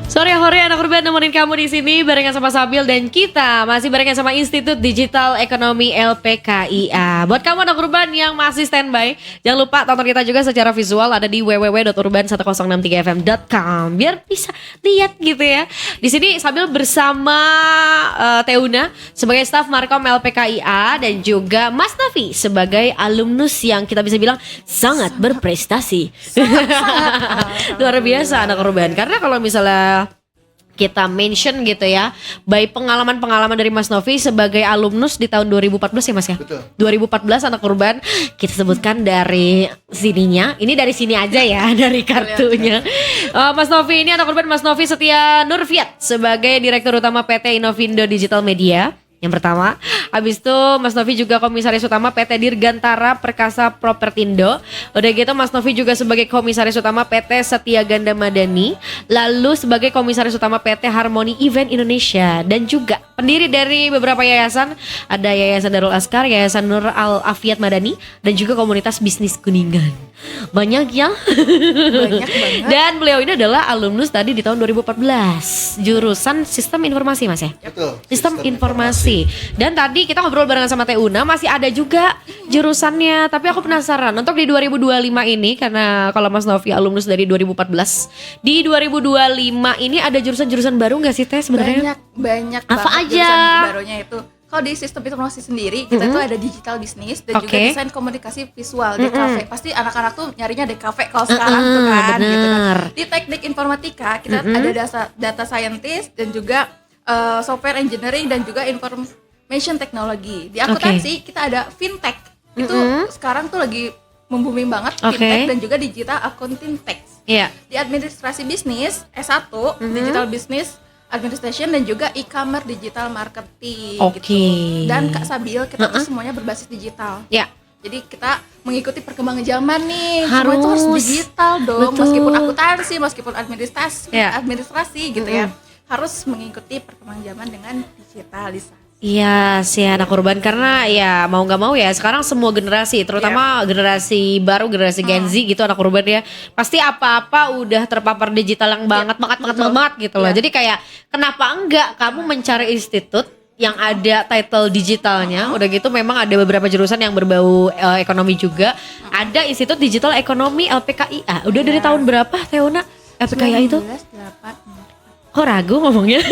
Sore anak urban nemenin kamu di sini barengan sama Sabil dan kita masih barengan sama Institut Digital Ekonomi LPKIA. Buat kamu anak urban yang masih standby, jangan lupa tonton kita juga secara visual ada di www.urban1063fm.com biar bisa lihat gitu ya. Di sini Sabil bersama Teuna sebagai staf Markom LPKIA dan juga Mas Novi sebagai alumnus yang kita bisa bilang sangat berprestasi. Luar biasa anak urban. Karena kalau misalnya kita mention gitu ya, by pengalaman-pengalaman dari Mas Novi sebagai alumnus di tahun 2014 ya Mas ya? Betul. 2014 anak urban, kita sebutkan dari sininya, ini dari sini aja ya, dari kartunya. Mas Novi ini anak urban Mas Novi Setia Nurfiat sebagai Direktur Utama PT Innovindo Digital Media. Yang pertama, habis itu Mas Novi juga Komisaris Utama PT Dirgantara Perkasa Propertindo. Udah gitu Mas Novi juga sebagai Komisaris Utama PT Setia Ganda Madani. Lalu sebagai Komisaris Utama PT Harmony Event Indonesia. Dan juga pendiri dari beberapa yayasan. Ada Yayasan Darul Askar, Yayasan Nur Al Afiat Madani. Dan juga Komunitas Bisnis Kuningan. Banyak ya. Banyak banget. Dan beliau ini adalah alumnus tadi di tahun 2014. Jurusan Sistem Informasi Mas ya? Betul. Sistem informasi. Dan tadi kita ngobrol barengan sama Teuna, masih ada juga jurusannya. Tapi aku penasaran untuk di 2025 ini, karena kalau Mas Novi alumnus dari 2014, di 2025 ini ada jurusan-jurusan baru nggak sih Teh sebenarnya? Banyak Apa banget aja? jurusan barunya itu. Kalau di sistem informasi sendiri kita tuh ada digital bisnis dan juga Oke. desain komunikasi visual DKV. Pasti anak-anak tuh nyarinya DKV kalau sekarang tuh kan gitu kan. bener. Di teknik informatika kita ada data scientist dan juga software engineering dan juga information technology. Di akuntansi kita ada fintech. Itu sekarang tuh lagi membooming banget fintech dan juga digital accounting tech. Iya. Di administrasi bisnis S1 digital business administration dan juga e-commerce digital marketing Oke. gitu. Dan Kak Sabil kita tuh semuanya berbasis digital. Ya. Jadi kita mengikuti perkembangan zaman nih. Harus. Semua itu harus digital dong. Betul. Meskipun akuntansi, meskipun Ya. administrasi gitu ya. Harus mengikuti perkembangan zaman dengan digitalisasi. Iya sih anak urban, karena ya mau nggak mau ya sekarang semua generasi, terutama generasi baru, generasi Gen Z gitu anak urban ya, pasti apa-apa udah terpapar digital yang banget gitu loh. Jadi kayak kenapa enggak kamu mencari institut yang ada title digitalnya, udah gitu memang ada beberapa jurusan yang berbau ekonomi juga. Ada Institut Digital Ekonomi LPKIA. Udah dari tahun berapa Teuna LPKIA itu? 1984. Kok ragu ngomongnya?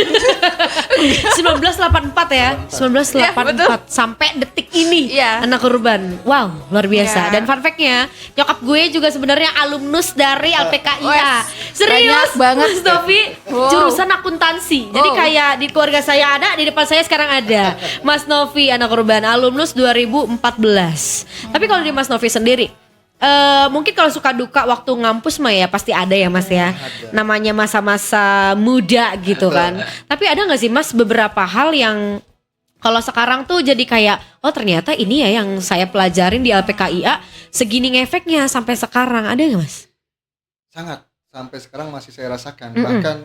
1984 ya, 1984 sampai detik ini anak urban. Wow, luar biasa. Dan fun fact-nya, nyokap gue juga sebenarnya alumnus dari LPKIA. Serius banget Mas Novi, jurusan akuntansi. Jadi kayak di keluarga saya ada, di depan saya sekarang ada. Mas Novi anak urban, alumnus 2014. Tapi kalau di Mas Novi sendiri, mungkin kalau suka duka waktu ngampus mah ya pasti ada ya Mas ya. Namanya masa-masa muda gitu kan. Tapi ada gak sih Mas beberapa hal yang kalau sekarang tuh jadi kayak oh ternyata ini ya yang saya pelajarin di LPKIA segini ngefeknya sampai sekarang, ada gak Mas? Sangat. Sampai sekarang masih saya rasakan. Bahkan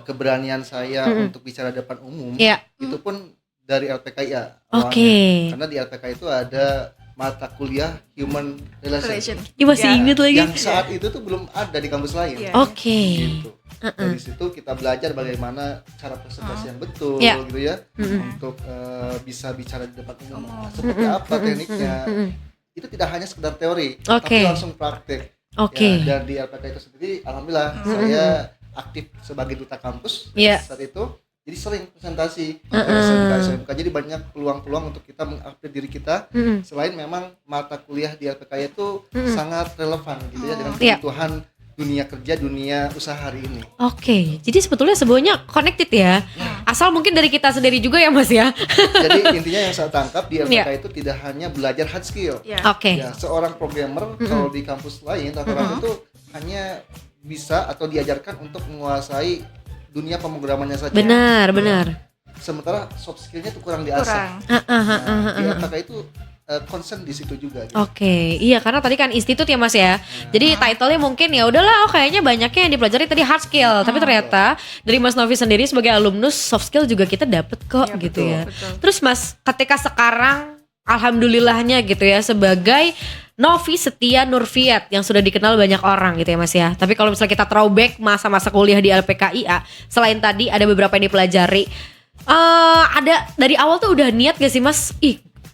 keberanian saya untuk bicara depan umum itu pun dari LPKIA awalnya. Karena di LPKIA itu ada mata kuliah Human Relation. Iya masih inget lagi. Yang saat itu tuh belum ada di kampus lain. Gitu. Dari situ kita belajar bagaimana cara presentasi yang betul gitu ya. Untuk bisa bicara di depan umum. Seperti apa tekniknya. Itu tidak hanya sekedar teori, tapi langsung praktek. Ya, dan di LPK itu sendiri alhamdulillah saya aktif sebagai duta kampus saat itu. Jadi sering presentasi SMK. Jadi banyak peluang-peluang untuk kita mengupdate diri kita. Selain memang mata kuliah di LPK itu sangat relevan gitu ya dengan kebutuhan dunia kerja, dunia usaha hari ini. Jadi sebetulnya semuanya connected ya. Asal mungkin dari kita sendiri juga ya Mas ya. Jadi intinya yang saya tangkap di LPK itu tidak hanya belajar hard skill. Ya, seorang programmer kalau di kampus lain rata-rata itu hanya bisa atau diajarkan untuk menguasai dunia pemrogramannya saja. Benar. Sementara soft skillnya tuh kurang diasah. Di LPK itu concern di situ juga. Gitu. Iya karena tadi kan institut ya Mas ya. Jadi title-nya mungkin ya udahlah kayaknya banyaknya yang dipelajari tadi hard skill, tapi ternyata dari Mas Novi sendiri sebagai alumnus soft skill juga kita dapet kok gitu betul. Terus Mas ketika sekarang alhamdulillahnya gitu ya sebagai Novi Setia Nurfiat yang sudah dikenal banyak orang gitu ya Mas ya. Tapi kalau misalnya kita throwback masa-masa kuliah di LPKIA, selain tadi ada beberapa yang dipelajari, ada dari awal tuh udah niat gak sih Mas?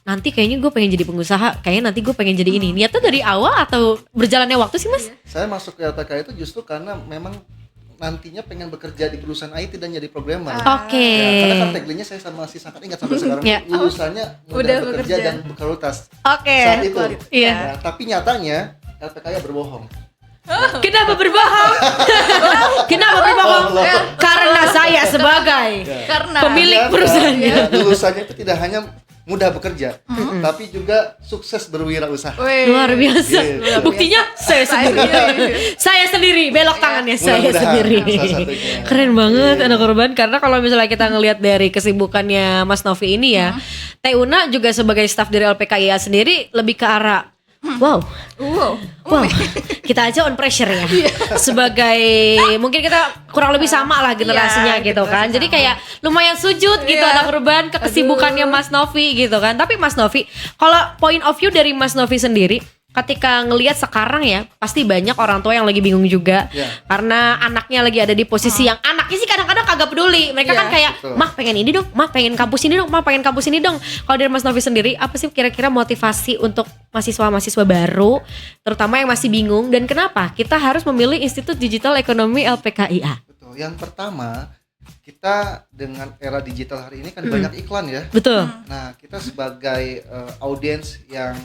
Nanti kayaknya gue pengen jadi pengusaha, kayaknya nanti gue pengen jadi ini. Niatnya dari awal atau berjalannya waktu sih Mas? Saya masuk ke LPKIA itu justru karena memang nantinya pengen bekerja di perusahaan IT dan jadi programmer. Oke. Ya, karena kan tagline-nya saya masih sangat ingat sampai sekarang. Lulusannya mudah bekerja dan berkualitas. Oke. Saat itu. Iya. Nah, tapi nyatanya LPKIA berbohong. Kenapa berbohong? Kenapa berbohong? Karena saya sebagai pemilik perusahaannya. Lulusannya itu tidak hanya mudah bekerja, tapi juga sukses berwirausaha. Luar biasa. Buktinya saya sendiri. Saya sendiri belok tangannya saya sendiri. Keren banget anak korban, karena kalau misalnya kita ngelihat dari kesibukannya Mas Novi ini ya, Teh Una juga sebagai staf dari LPKIA sendiri lebih ke arah wow, kita aja on pressure ya. Sebagai mungkin kita kurang lebih sama lah generasinya gitu kan. Jadi kayak lumayan sujud gitu anak urban ke kesibukannya Mas Novi gitu kan. Tapi Mas Novi, kalau point of view dari Mas Novi sendiri, ketika ngelihat sekarang ya, pasti banyak orang tua yang lagi bingung juga karena anaknya lagi ada di posisi yang anaknya sih kadang-kadang kagak peduli. Mereka kan kayak, mah pengen ini dong, mah pengen kampus ini dong, mah pengen kampus ini dong. Kalau dari Mas Novi sendiri, apa sih kira-kira motivasi untuk mahasiswa-mahasiswa baru, terutama yang masih bingung, dan kenapa kita harus memilih Institut Digital Ekonomi LPKIA? Betul. Yang pertama, kita dengan era digital hari ini kan banyak iklan ya. Betul. Nah, kita sebagai audiens yang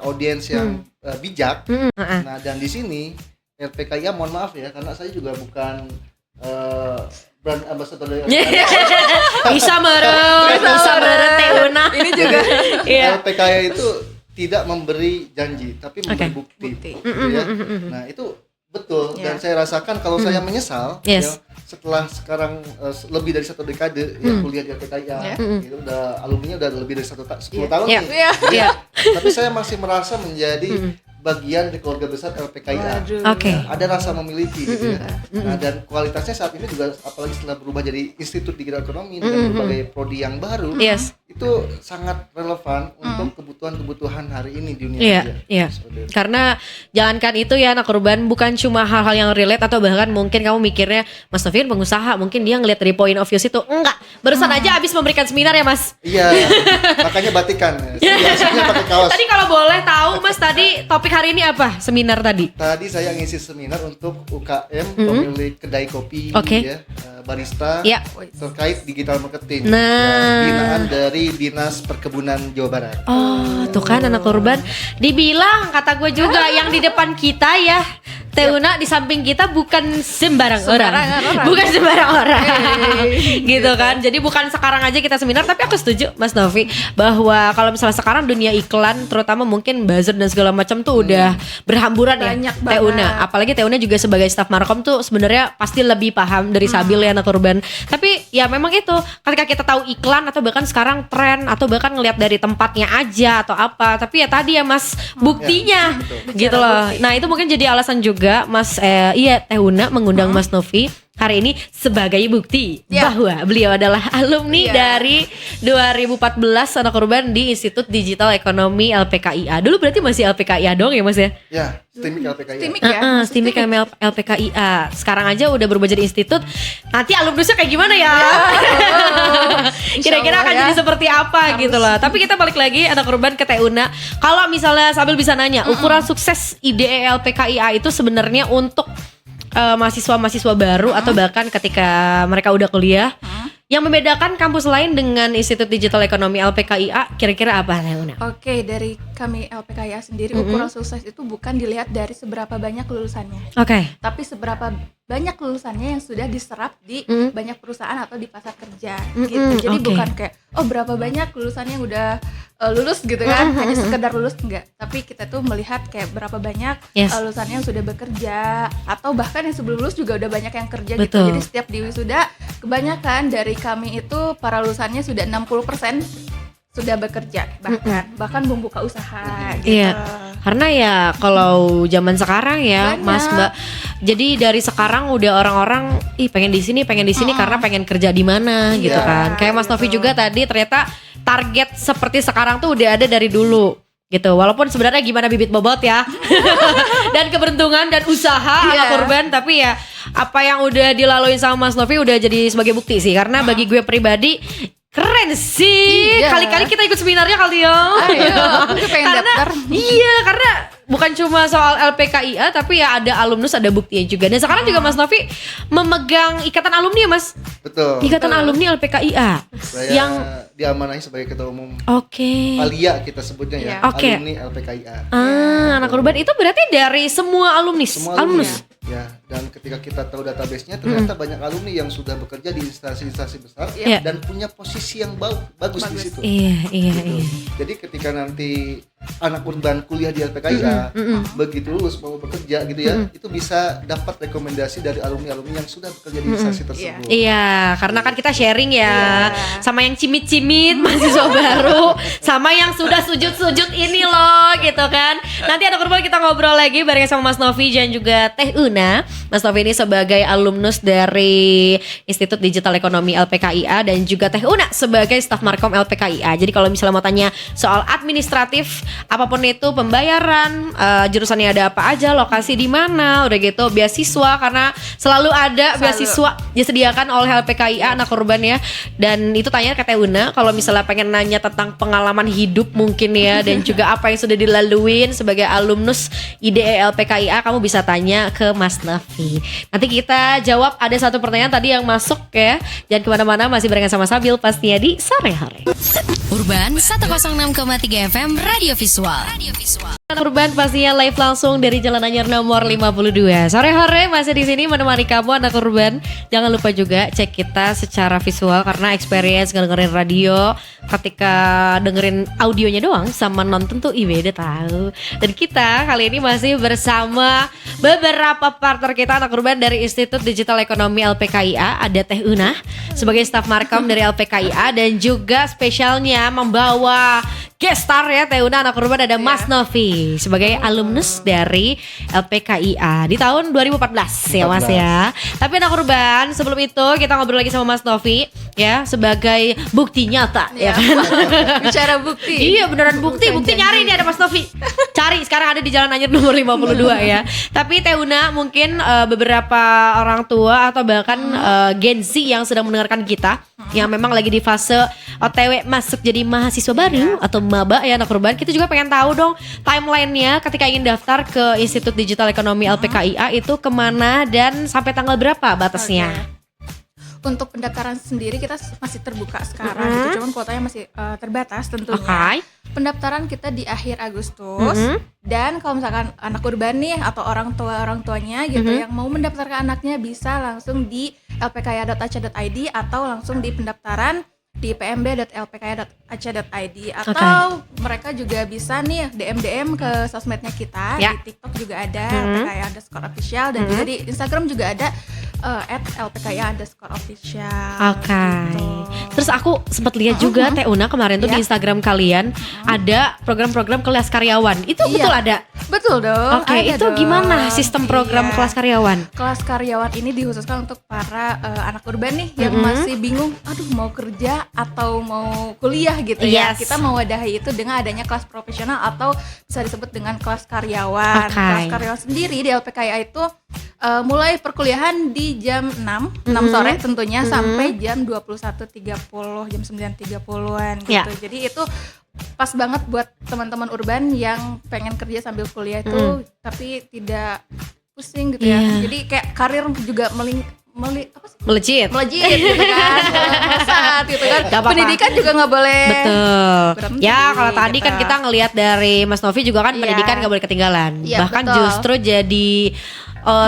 audiens yang bijak. Nah, dan di sini LPKIA, mohon maaf ya, karena saya juga bukan brand ambassador dari bisa meret Teh Una. Ini juga LPKIA itu tidak memberi janji, tapi memberi bukti. Gitu ya. Nah, itu betul, dan saya rasakan kalau saya menyesal ya, setelah sekarang lebih dari 1 dekade kuliah di LPKIA, itu udah alumninya udah lebih dari 10 tahun nih. Tapi saya masih merasa menjadi bagian dari keluarga besar LPKIA. Ada rasa memiliki gitu ya. Nah, dan kualitasnya saat ini juga, apalagi setelah berubah jadi Institut Digital Ekonomi dengan berbagai prodi yang baru, itu sangat relevan untuk kebutuhan hari ini di dunia kerja. Karena jangankan itu ya anak urban, bukan cuma hal-hal yang relate atau bahkan mungkin kamu mikirnya Mas Novi pengusaha, mungkin dia ngeliat dari point of view itu. Enggak, barusan aja habis memberikan seminar ya Mas. Iya, makanya batikan. Biasanya pakai kaos. Tadi kalau boleh tahu Mas, tadi topik hari ini apa seminar tadi? Tadi saya ngisi seminar untuk UKM pemilik kedai kopi ya, barista terkait digital marketing. Binaan dari Dinas Perkebunan Jawa Barat. Tuh kan anak urban, dibilang kata gue juga yang di depan kita ya, Teh Una di samping kita bukan sembarang orang. Bukan sembarang orang. Gitu kan. Jadi bukan sekarang aja kita seminar, tapi aku setuju Mas Novi bahwa kalau misalnya sekarang dunia iklan terutama mungkin buzzer dan segala macam tuh udah berhamburan ya Teh Una. Apalagi Teh Una juga sebagai staf Markom tuh sebenarnya pasti lebih paham dari Sabil ya anak urban. Tapi ya memang itu, ketika kita tahu iklan atau bahkan sekarang tren atau bahkan ngelihat dari tempatnya aja atau apa, tapi ya tadi ya Mas buktinya gitu loh. Nah, itu mungkin jadi alasan juga Mas Teh Una mengundang Mas Novi hari ini sebagai bukti bahwa beliau adalah alumni dari 2014 anak urban di Institut Digital Ekonomi LPKIA. Dulu berarti masih LPKIA dong ya Mas ya? Ya, STIMIK LPKIA. STIMIK LPKIA. Sekarang aja udah berubah jadi institut. Nanti alumnusnya kayak gimana ya? Kira-kira akan jadi seperti apa gitu loh. Tapi kita balik lagi anak urban ke Teh Una. Kalau misalnya Sabil bisa nanya, ukuran sukses IDE LPKIA itu sebenarnya untuk mahasiswa-mahasiswa baru atau bahkan ketika mereka udah kuliah, yang membedakan kampus lain dengan Institut Digital Ekonomi LPKIA kira-kira apa Teh Una? Oke, dari kami LPKIA sendiri ukuran sukses itu bukan dilihat dari seberapa banyak lulusannya, tapi seberapa banyak lulusannya yang sudah diserap di banyak perusahaan atau di pasar kerja gitu. Jadi bukan kayak berapa banyak lulusannya yang udah lulus gitu kan, hanya sekedar lulus, enggak. Tapi kita tuh melihat kayak berapa banyak lulusannya yang sudah bekerja, atau bahkan yang sebelum lulus juga udah banyak yang kerja gitu. Jadi setiap di wisuda kebanyakan dari kami itu para lulusannya sudah 60% sudah bekerja, bahkan membuka usaha gitu. Karena ya kalau zaman sekarang ya Banyak. Mas Mbak, jadi dari sekarang udah orang-orang pengen di sini karena pengen kerja di mana gitu Iya, kan. Kayak Mas Novi juga tadi ternyata target seperti sekarang tuh udah ada dari dulu gitu. Walaupun sebenarnya gimana bibit bobot ya dan keberuntungan dan usaha anak urban, tapi ya apa yang udah dilalui sama Mas Novi udah jadi sebagai bukti sih. Karena bagi gue pribadi keren sih. Iya. Kali-kali kita ikut seminarnya kali ya. Ayo, aku pengen daftar. Iya, karena bukan cuma soal LPKIA tapi ya ada alumnus, ada buktinya juga. Dan sekarang juga Mas Novi memegang ikatan alumni ya Mas? Betul. Ikatan alumni LPKIA. Saya yang diamanahi sebagai ketua umum Oke. Alia kita sebutnya ya. Oke. Alumni LPKIA. Anak urban itu berarti dari semua alumnus. Semua alumni. Ya, dan ketika kita tahu database-nya ternyata banyak alumni yang sudah bekerja di instansi-instansi besar Iya. dan punya posisi yang bagus di situ. Iya. Gitu. Jadi ketika nanti anak urban kuliah di LPKIA begitu lulus mau bekerja gitu ya, itu bisa dapat rekomendasi dari alumni-alumni yang sudah bekerja di instansi tersebut. Iya, karena kan kita sharing ya sama yang cimit-cimit mahasiswa baru, sama yang sudah sujud-sujud ini loh gitu kan. Nanti ada kurban kita ngobrol lagi bareng sama Mas Novi dan juga Teh Una. Mas Novi ini sebagai alumnus dari Institut Digital Ekonomi LPKIA dan juga Teh Una sebagai staf Markom LPKIA. Jadi kalau misalnya mau tanya soal administratif apapun itu, pembayaran, jurusannya ada apa aja, lokasi di mana, udah gitu beasiswa, karena selalu ada beasiswa disediakan oleh LPKIA anak urban ya. Dan itu tanya ke Teh Una kalau misalnya pengen nanya tentang pengalaman hidup mungkin ya dan juga apa yang sudah dilaluin sebagai alumnus IDE LPKIA, kamu bisa tanya ke Mas Novi. Nanti kita jawab ada satu pertanyaan tadi yang masuk ya. Jangan kemana-mana, masih barengan sama Sabil pastinya di Sore Hore. Urban 106,3 FM Radio Visual. Urban pastinya live langsung dari Jalan Anyar nomor 52. Sore-sore masih di sini menemani kamu anak urban. Jangan lupa juga cek kita secara visual karena experience dengerin radio ketika dengerin audionya doang sama nonton tuh beda tahu. Dan kita kali ini masih bersama beberapa partner kita anak urban dari Institut Digital Ekonomi LPKIA. Ada Teh Una sebagai staf Markom dari LPKIA dan juga spesialnya membawa guest star ya Teh Una anak urban ada Mas Novi sebagai alumnus dari LPKIA di tahun 2014 ya Mas ya. Tapi anak urban sebelum itu kita ngobrol lagi sama Mas Novi ya sebagai bukti nyata ya kan. Bicara bukti. Iya beneran bukti nyari nih ada Mas Novi. Cari sekarang ada di Jalan Anyar nomor 52 ya. Tapi Teh Una mungkin beberapa orang tua atau bahkan Gen Z yang sedang mendengarkan kita yang memang lagi di fase OTW masuk jadi mahasiswa baru atau maba ya anak urban, kita juga pengen tahu dong timelinenya ketika ingin daftar ke Institut Digital Ekonomi LPKIA itu kemana dan sampai tanggal berapa batasnya? Untuk pendaftaran sendiri kita masih terbuka sekarang gitu, cuman kuotanya masih terbatas tentunya. Okay. Pendaftaran kita di akhir Agustus dan kalau misalkan anak urban nih atau orang tuanya gitu yang mau mendaftarkan anaknya bisa langsung di lpkia.ac.id atau langsung di pendaftaran di pmb.lpkia.ac.id atau mereka juga bisa nih DM ke sosmednya kita di TikTok juga ada lpkia_official dan juga di Instagram juga ada @lpkia_official. Oke. Gitu. Terus aku sempat lihat juga Teh Una kemarin tuh di Instagram kalian ada program-program kelas karyawan. Itu betul ada? Betul dong. Oke, itu dong. Gimana sistem program kelas karyawan? Kelas karyawan ini dikhususkan untuk para anak urban nih yang masih bingung, aduh mau kerja atau mau kuliah gitu ya. Kita mewadahi itu dengan adanya kelas profesional atau bisa disebut dengan kelas karyawan. Kelas karyawan sendiri di LPKIA itu mulai perkuliahan di jam 6 sore tentunya sampai jam 21.30, jam 9.30-an gitu. Jadi itu pas banget buat teman-teman urban yang pengen kerja sambil kuliah itu tapi tidak pusing gitu ya. Jadi kayak karir juga melejit gitu kan. Melesat gitu kan. Pendidikan juga nggak boleh. Betul. Berhenti, ya kalau tadi gitu. kan kita ngelihat dari Mas Novi juga kan pendidikan nggak boleh ketinggalan. Bahkan justru jadi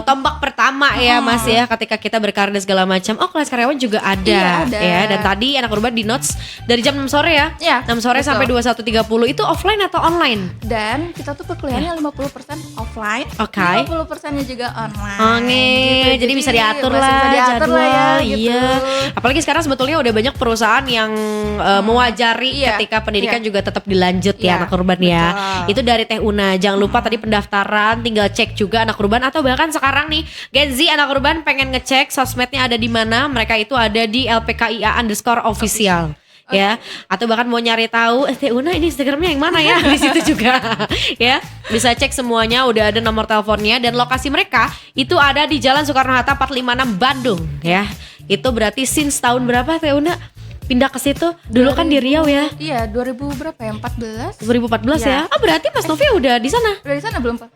tombak pertama ya Mas ya, ketika kita berkarir segala macam. Kelas karyawan juga ada, Iya, ada. ya. Dan tadi anak urban di notes dari jam 6 sore ya. Iya, 6 sore betul. sampai 21.30 itu offline atau online? Dan kita tuh perkuliahannya 50% offline, Oke. 50%-nya juga online. Jadi bisa diatur masih lah bisa diatur lah ya, jadwal. gitu. Iya. Apalagi sekarang sebetulnya udah banyak perusahaan yang mewajari Iya, ketika pendidikan iya. juga tetap dilanjut ya Iya, anak urban ya. betul. Itu dari Teh Una. Jangan lupa tadi pendaftaran, tinggal cek juga anak urban, atau bahkan sekarang nih Gen Z anak urban pengen ngecek sosmednya ada di mana, mereka itu ada di LPKIA_official. Ya, atau bahkan mau nyari tahu Teh Una ini Instagramnya yang mana ya, di situ juga ya bisa cek semuanya, udah ada nomor teleponnya, dan lokasi mereka itu ada di Jalan Soekarno-Hatta 456 Bandung ya. Itu berarti since tahun berapa Teh Una pindah ke situ? Dulu kan di Riau ya, Iya, 2000 berapa ya? 14? 2014 ya. Iya. Berarti Mas Novi udah di sana. Udah di sana belum, Pak?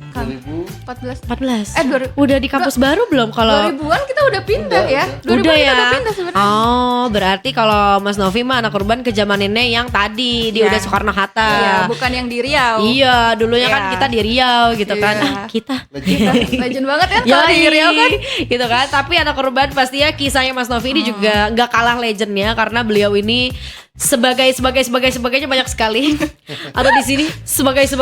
Kan 2000 14. 14. Udah di kampus baru belum kalau 2000-an kita udah pindah Udah, ya. udah. 2000-an udah kita ya. udah pindah sebenarnya. Oh, berarti kalau Mas Novi mah anak urban ke zamaninnya yang tadi di Iya. udah Soekarno-Hatta. Iya, bukan yang di Riau. Iya, dulunya kan Iya. kita di Riau gitu kan. Iya. Kita. Legend banget kan kalau di Riau kan. gitu kan. Tapi anak urban pastinya kisahnya Mas Novi ini juga nggak kalah legendnya, karena beliau ini sebagainya banyak sekali. Ada di sini sebagainya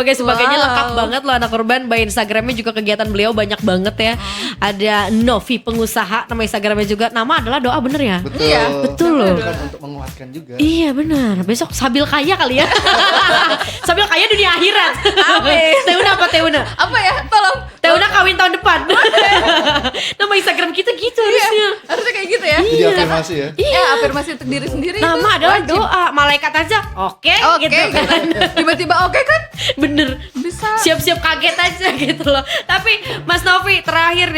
Wow. lengkap banget loh anak urban. By Instagramnya juga kegiatan beliau banyak banget ya. Ada Novi pengusaha, nama Instagramnya juga. Nama adalah doa, bener ya? betul. Iya, betul loh. Bukan untuk menguatkan juga. Iya benar. Besok sambil kaya kali ya. Sambil kaya dunia akhirat. Amin. Teuna apa Teuna? Apa ya? Tolong. Teuna kawin tahun depan. Nama Instagram kita gitu harusnya. Harusnya kayak gitu ya. Jadi afirmasi ya. Ya, afirmasi untuk diri sendiri Nama itu adalah wajib. doa. Malaikat aja oke Oke, gitu kan. tiba-tiba oke kan? Bener. Bisa. Siap-siap kaget aja gitu loh. Tapi Mas Novi terakhir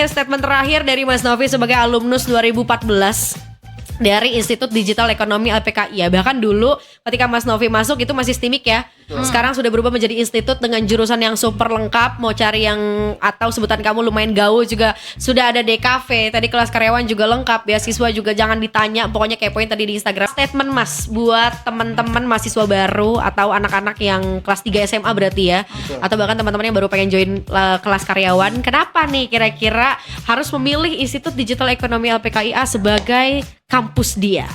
statement terakhir dari Mas Novi sebagai alumnus 2014 dari Institut Digital Ekonomi LPKI ya. Bahkan dulu ketika Mas Novi masuk itu masih STIMIK ya. Sekarang sudah berubah menjadi institut dengan jurusan yang super lengkap. Mau cari yang atau sebutan kamu lumayan gaul juga sudah ada DKV. Tadi kelas karyawan juga lengkap. Beasiswa juga jangan ditanya. Pokoknya kepoin tadi di Instagram. Statement Mas buat teman-teman mahasiswa baru atau anak-anak yang kelas 3 SMA berarti ya. Betul. Atau bahkan teman-teman yang baru pengen join kelas karyawan. Kenapa nih kira-kira harus memilih Institut Digital Ekonomi LPKIA sebagai kampus dia?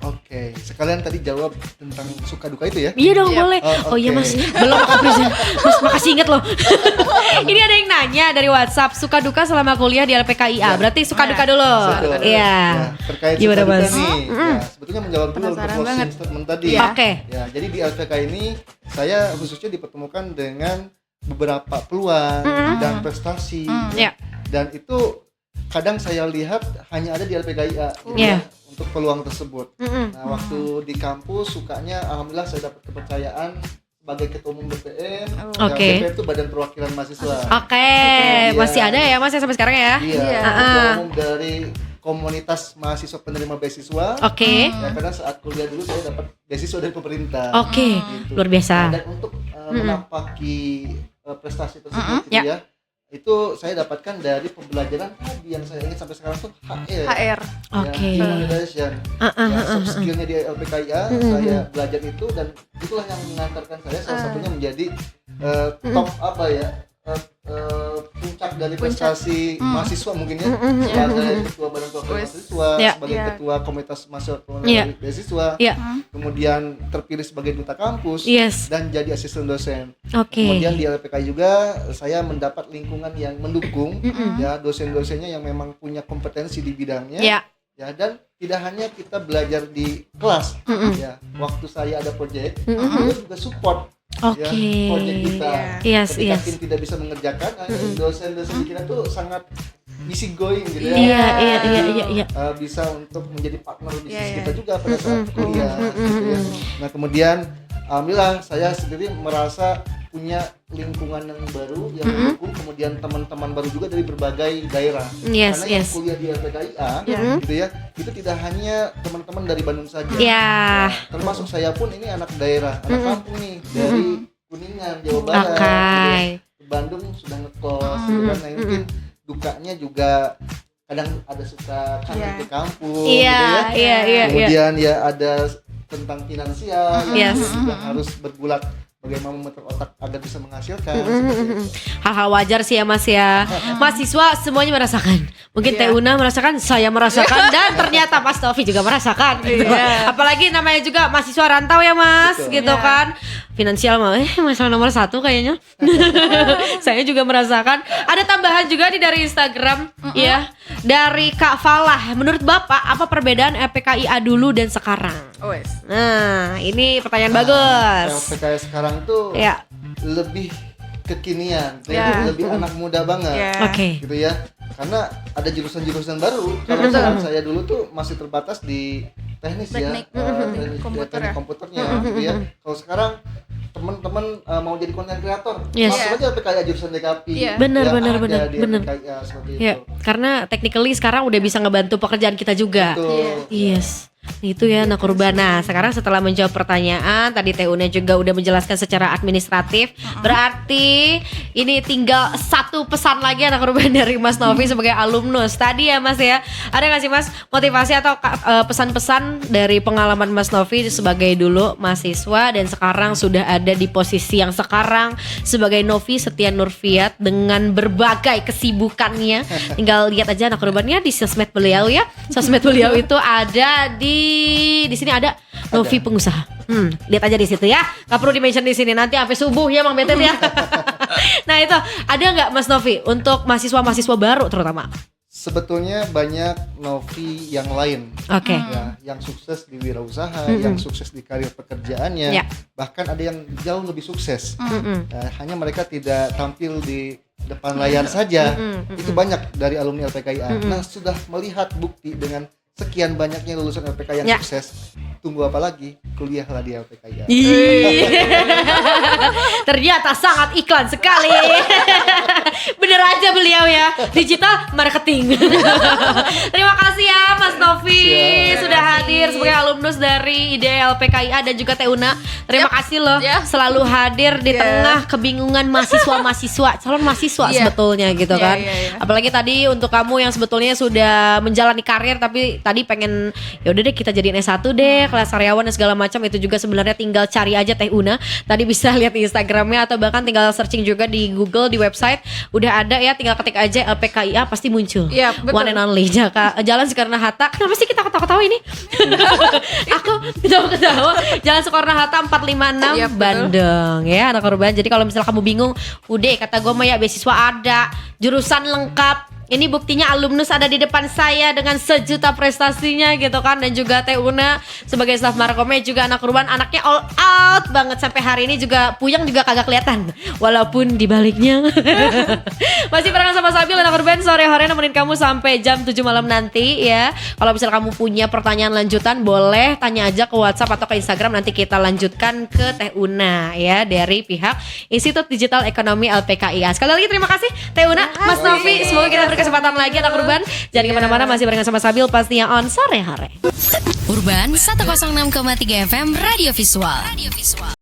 Oke, sekalian tadi jawab tentang suka duka itu ya. Iya dong, Iya. boleh. Oh, Oh iya oke. Mas, belum kompresen. Mas makasih inget loh. Ini ada yang nanya dari WhatsApp, suka duka selama kuliah di LPKIA. Berarti suka duka dulu. Betul. Iya. Ya, terkait Gimana, suka duka Mas? nih. Ya, sebetulnya menjawab dulu untuk Penasaran closing banget. statement tadi. Iya. Oke. Ya, jadi di LPK ini saya khususnya dipertemukan dengan beberapa peluang dan prestasi. Iya. Dan itu kadang saya lihat hanya ada di LPKIA gitu Iya. ya, untuk peluang tersebut. Nah, waktu di kampus sukanya alhamdulillah saya dapat kepercayaan sebagai ketua umum BPM. Oke. BPM itu Badan Perwakilan Mahasiswa. Oke, Iya. masih ada ya Mas ya sampai sekarang ya? Iya, Iya. ketua umum dari komunitas mahasiswa penerima beasiswa. Oke. Ya, karena saat kuliah dulu saya dapat beasiswa dari pemerintah. Oke, Gitu. luar biasa. Dan untuk menapaki prestasi tersebut gitu Ya. ya, itu saya dapatkan dari pembelajaran tadi yang saya ingat sampai sekarang tuh HR. HR. Oke. Ya, human relation. Ya, soft skillnya di LPKIA saya belajar itu, dan itulah yang mengantarkan saya salah satunya menjadi top apa ya, puncak dari prestasi mahasiswa mungkin ya, sebagai ketua badan perwakilan mahasiswa, Ya. sebagai Ya. ketua komunitas mahasiswa Ya. beasiswa, Iya. kemudian terpilih sebagai duta kampus, Yes. dan jadi asisten dosen. Oke. Kemudian di LPK juga saya mendapat lingkungan yang mendukung, ya, dosen-dosennya yang memang punya kompetensi di bidangnya. Ya. Ya, dan tidak hanya kita belajar di kelas, ya, waktu saya ada proyek, beliau juga support Oke. ya, proyek kita. Yes, Ketika yes. tim tidak bisa mengerjakan, dosen-dosen kita tuh sangat easy going gitu ya. Iya. Bisa untuk menjadi partner bisnis Iya, iya. kita juga pada saat kuliah gitu ya. Nah, kemudian alhamdulillah saya sendiri merasa punya lingkungan yang baru yang mendukung, kemudian teman-teman baru juga dari berbagai daerah. Yes, Karena yang yes. kuliah di LPKIA gitu ya, itu tidak hanya teman-teman dari Bandung saja. Ya. Termasuk saya pun ini anak daerah, anak kampung nih dari Kuningan, Jawa Barat. Oke. gitu ya. Ke Bandung sudah ngekos gitu kan. Nah, mungkin dukanya juga kadang ada suka kangen ke kampung Iya, gitu ya. iya. Kemudian ya ada tentang finansial Yes. yang juga harus bergulat bagaimana memutar otak agar bisa menghasilkan. Seperti itu. Hal-hal wajar sih ya Mas ya. Mahasiswa semuanya merasakan. Mungkin Teh Una merasakan, saya merasakan, dan ternyata Mas Novi juga merasakan gitu. Apalagi namanya juga mahasiswa rantau ya Mas. Betul. Gitu kan. Finansial mah masalah nomor 1 kayaknya. Saya juga merasakan. Ada tambahan juga nih dari Instagram ya. Dari Kak Falah, menurut Bapak apa perbedaan LPKIA dulu dan sekarang? Nah, ini pertanyaan bagus. LPKIA sekarang tuh lebih kekinian, lebih anak muda banget. Oke. Gitu ya. Karena ada jurusan-jurusan baru. Kalau zaman saya dulu tuh masih terbatas di teknik ya, teknik komputernya gitu ya. Kalau sekarang teman-teman mau jadi konten kreator, Yes. masuk aja LPKIA jurusan DKP. Benar. LPKIA seperti itu. Karena technically sekarang udah bisa ngebantu pekerjaan kita juga. Betul. Yes. Itu ya anak urban. Nah sekarang setelah menjawab pertanyaan, tadi Teh Una juga udah menjelaskan secara administratif. Berarti ini tinggal satu pesan lagi anak urban dari Mas Novi sebagai alumnus. Tadi ya Mas ya, ada gak sih Mas motivasi atau pesan-pesan dari pengalaman Mas Novi sebagai dulu mahasiswa dan sekarang sudah ada di posisi yang sekarang sebagai Novi Setia Nurfiat dengan berbagai kesibukannya. Tinggal lihat aja anak urbannya di sosmed beliau ya. Sosmed beliau itu ada di sini ada Novi Pengusaha. Lihat aja di situ ya. Gak perlu di-mention di sini, nanti sampai subuh ya Mang Betet ya. Nah itu ada nggak Mas Novi untuk mahasiswa baru terutama? Sebetulnya banyak Novi yang lain, ya, yang sukses di wirausaha, yang sukses di karir pekerjaannya, bahkan ada yang jauh lebih sukses. Hanya mereka tidak tampil di depan layar saja. Itu banyak dari alumni LPKIA. Nah sudah melihat bukti dengan sekian banyaknya lulusan LPKIA yang sukses. Tunggu apa lagi? Kuliahlah di LPKIA. Ternyata sangat iklan sekali. Bener aja beliau ya. Digital marketing. Terima kasih ya Mas Novi sudah hadir sebagai alumnus dari IDE LPKIA dan juga Teh Una. Terima kasih loh selalu hadir di tengah kebingungan mahasiswa, calon mahasiswa sebetulnya gitu kan. Apalagi tadi untuk kamu yang sebetulnya sudah menjalani karir tapi tadi pengen ya udah deh kita jadiin S1 deh, kelas karyawan dan segala macam, itu juga sebenarnya tinggal cari aja Teh Una. Tadi bisa lihat di Instagramnya atau bahkan tinggal searching juga di Google, di website udah ada ya, tinggal ketik aja LPKIA pasti muncul. One and only Jalan Soekarno-Hatta. Kenapa sih kita ketawa-ketawa ini? Aku ketawa-ketawa. Jalan Soekarno-Hatta 456 Bandung ya anak urban. Jadi kalau misalnya kamu bingung, udah kata gue mah ya beasiswa ada, jurusan lengkap. Ini buktinya alumnus ada di depan saya dengan sejuta prestasinya gitu kan. Dan juga Teh Una sebagai staf markomnya juga anak urban, anaknya all out banget. Sampai hari ini juga puyeng juga kagak kelihatan. Walaupun dibaliknya masih barengan sama Sabil anak urban sore-sore nemenin kamu sampai jam 7 malam nanti ya. Kalau misalnya kamu punya pertanyaan lanjutan boleh tanya aja ke WhatsApp atau ke Instagram. Nanti kita lanjutkan ke Teh Una ya dari pihak Institut Digital Ekonomi LPKIA. Sekali lagi terima kasih Teh Una, Mas Novi. Semoga kita kesempatan lagi anak urban. Jangan kemana-mana, masih barengan sama Sabil pastinya on sore hari. Urban 106,3 FM Radio Visual.